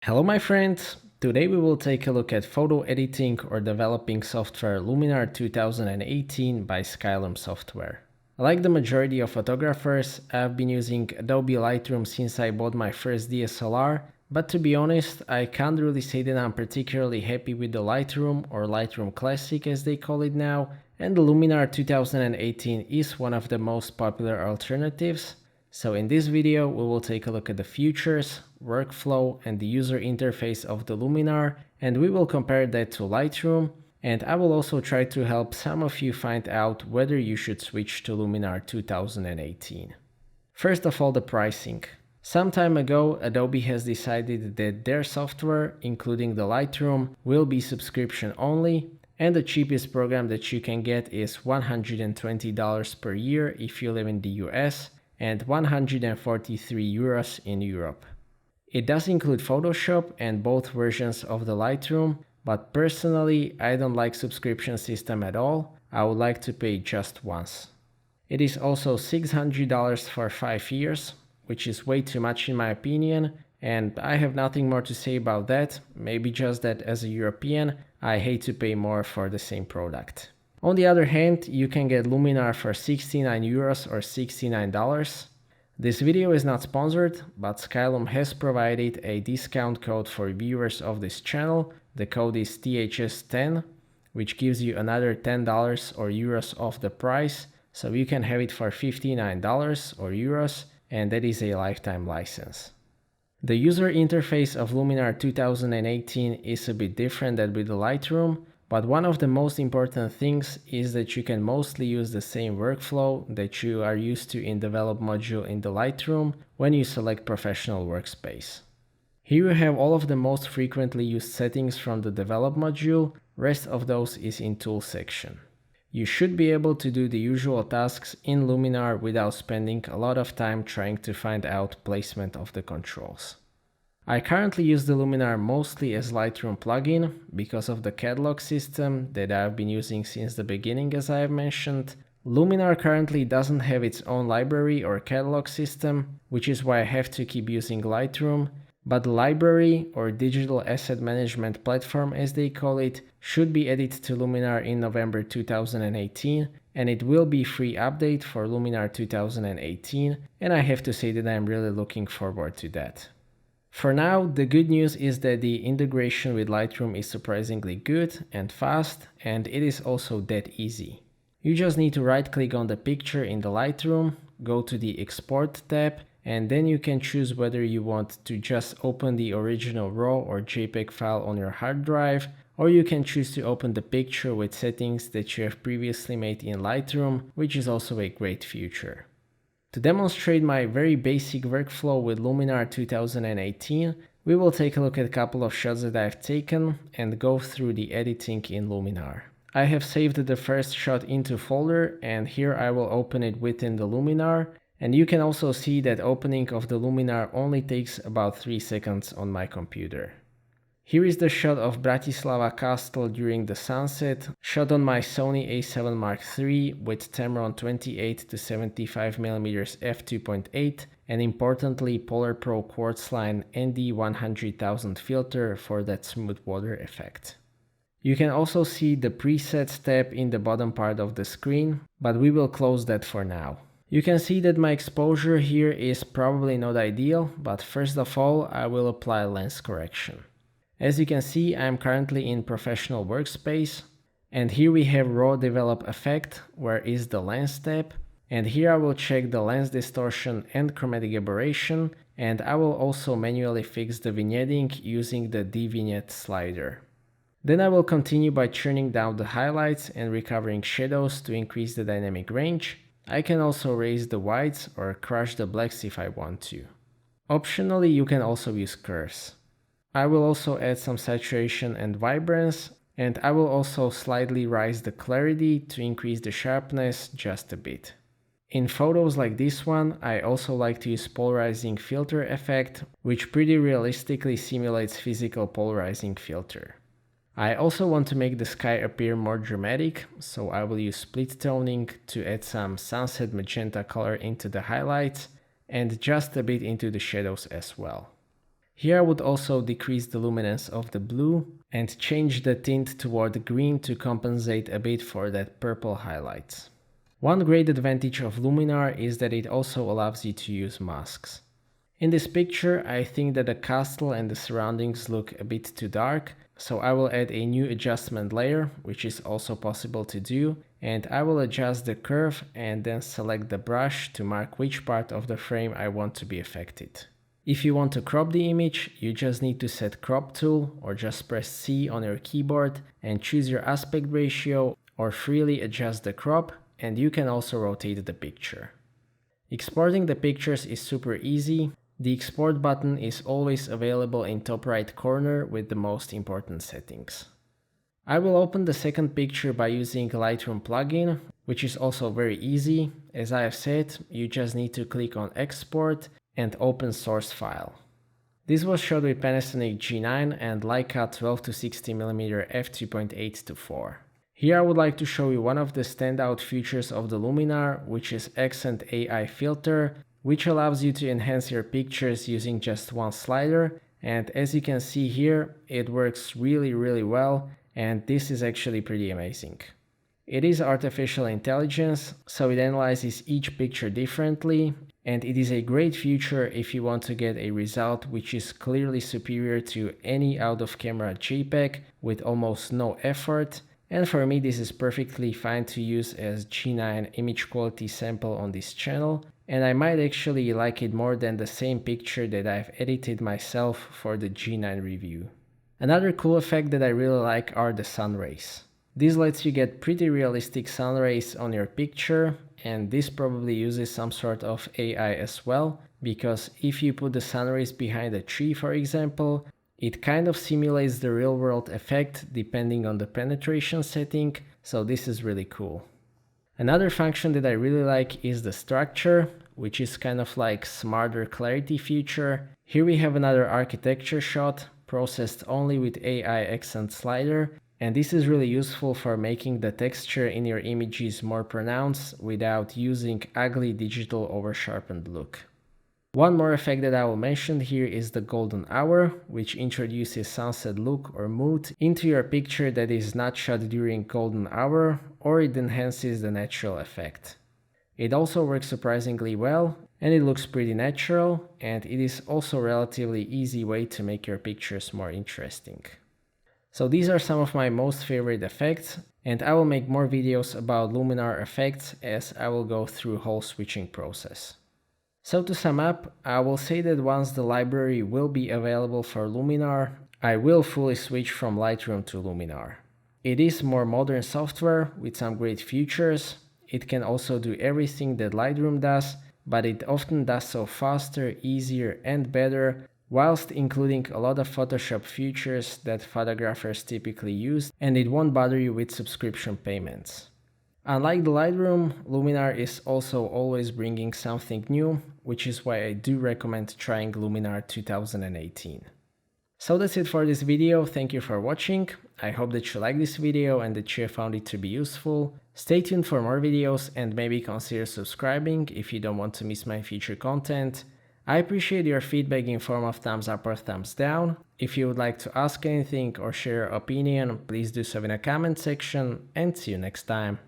Hello my friends, today we will take a look at photo editing or developing software Luminar 2018 by Skylum Software. Like the majority of photographers, I've been using Adobe Lightroom since I bought my first DSLR, but to be honest, I can't really say that I'm particularly happy with the Lightroom or Lightroom Classic as they call it now, and the Luminar 2018 is one of the most popular alternatives. So in this video, we will take a look at the features, workflow, and the user interface of the Luminar, and we will compare that to Lightroom, and I will also try to help some of you find out whether you should switch to Luminar 2018. First of all, the pricing. Some time ago, Adobe has decided that their software, including the Lightroom, will be subscription only, and the cheapest program that you can get is $120 per year if you live in the US, and 143 euros in Europe. It does include Photoshop and both versions of the Lightroom, but personally I don't like subscription system at all. I would like to pay just once. It is also $600 for 5 years, which is way too much in my opinion, and I have nothing more to say about that, maybe just that as a European I hate to pay more for the same product. On the other hand, you can get Luminar for 69 euros or $69. This video is not sponsored, but Skylum has provided a discount code for viewers of this channel. The code is THS10, which gives you another $10 or euros off the price, so you can have it for $59 or euros, and that is a lifetime license. The user interface of Luminar 2018 is a bit different than with the Lightroom, but one of the most important things is that you can mostly use the same workflow that you are used to in Develop module in the Lightroom when you select Professional Workspace. Here you have all of the most frequently used settings from the Develop module, rest of those is in Tools section. You should be able to do the usual tasks in Luminar without spending a lot of time trying to find out placement of the controls. I currently use the Luminar mostly as Lightroom plugin because of the catalog system that I've been using since the beginning, as I have mentioned. Luminar currently doesn't have its own library or catalog system, which is why I have to keep using Lightroom, but the library or digital asset management platform as they call it should be added to Luminar in November 2018, and it will be free update for Luminar 2018, and I have to say that I'm really looking forward to that. For now, the good news is that the integration with Lightroom is surprisingly good and fast, and it is also that easy. You just need to right click on the picture in the Lightroom, go to the Export tab, and then you can choose whether you want to just open the original RAW or JPEG file on your hard drive, or you can choose to open the picture with settings that you have previously made in Lightroom, which is also a great feature. To demonstrate my very basic workflow with Luminar 2018, we will take a look at a couple of shots that I've taken and go through the editing in Luminar. I have saved the first shot into folder, and here I will open it within the Luminar, and you can also see that opening of the Luminar only takes about 3 seconds on my computer. Here is the shot of Bratislava Castle during the sunset, shot on my Sony a7 Mark III with Tamron 28-75mm f2.8 and importantly Polar Pro Quartz Line ND100,000 filter for that smooth water effect. You can also see the presets tab in the bottom part of the screen, but we will close that for now. You can see that my exposure here is probably not ideal, but first of all I will apply lens correction. As you can see, I am currently in Professional Workspace, and here we have Raw Develop Effect, where is the Lens tab, and here I will check the lens distortion and chromatic aberration, and I will also manually fix the vignetting using the D-Vignette slider. Then I will continue by turning down the highlights and recovering shadows to increase the dynamic range. I can also raise the whites or crush the blacks if I want to. Optionally, you can also use curves. I will also add some saturation and vibrance, and I will also slightly raise the clarity to increase the sharpness just a bit. In photos like this one, I also like to use Polarizing Filter effect, which pretty realistically simulates physical polarizing filter. I also want to make the sky appear more dramatic, so I will use split toning to add some sunset magenta color into the highlights and just a bit into the shadows as well. Here I would also decrease the luminance of the blue and change the tint toward green to compensate a bit for that purple highlights. One great advantage of Luminar is that it also allows you to use masks. In this picture, I think that the castle and the surroundings look a bit too dark, so I will add a new adjustment layer, which is also possible to do, and I will adjust the curve and then select the brush to mark which part of the frame I want to be affected. If you want to crop the image, you just need to set crop tool or just press C on your keyboard and choose your aspect ratio or freely adjust the crop, and you can also rotate the picture. Exporting the pictures is super easy. The export button is always available in top right corner with the most important settings. I will open the second picture by using Lightroom plugin, which is also very easy. As I have said, you just need to click on export and open source file. This was shot with Panasonic G9 and Leica 12-60mm f2.8-4. Here I would like to show you one of the standout features of the Luminar, which is Accent AI filter, which allows you to enhance your pictures using just one slider, and as you can see here, it works really well, and this is actually pretty amazing. It is artificial intelligence, so it analyzes each picture differently, and it is a great feature if you want to get a result which is clearly superior to any out-of-camera JPEG with almost no effort. And for me, this is perfectly fine to use as G9 image quality sample on this channel, and I might actually like it more than the same picture that I've edited myself for the G9 review. Another cool effect that I really like are the sun rays. This lets you get pretty realistic sun rays on your picture, and this probably uses some sort of AI as well, because if you put the sun rays behind a tree, for example, it kind of simulates the real world effect depending on the penetration setting, so this is really cool. Another function that I really like is the structure, which is kind of like smarter clarity feature. Here we have another architecture shot processed only with AI accent slider, and this is really useful for making the texture in your images more pronounced without using ugly digital oversharpened look. One more effect that I will mention here is the golden hour, which introduces sunset look or mood into your picture that is not shot during golden hour, or it enhances the natural effect. It also works surprisingly well, and it looks pretty natural, and it is also a relatively easy way to make your pictures more interesting. So these are some of my most favorite effects, and I will make more videos about Luminar effects as I will go through whole switching process. So to sum up, I will say that once the library will be available for Luminar, I will fully switch from Lightroom to Luminar. It is more modern software with some great features. It can also do everything that Lightroom does, but it often does so faster, easier and better, whilst including a lot of Photoshop features that photographers typically use, and it won't bother you with subscription payments. Unlike the Lightroom, Luminar is also always bringing something new, which is why I do recommend trying Luminar 2018. So that's it for this video, thank you for watching. I hope that you liked this video and that you found it to be useful. Stay tuned for more videos and maybe consider subscribing if you don't want to miss my future content. I appreciate your feedback in form of thumbs up or thumbs down. If you would like to ask anything or share your opinion, please do so in the comment section, and see you next time.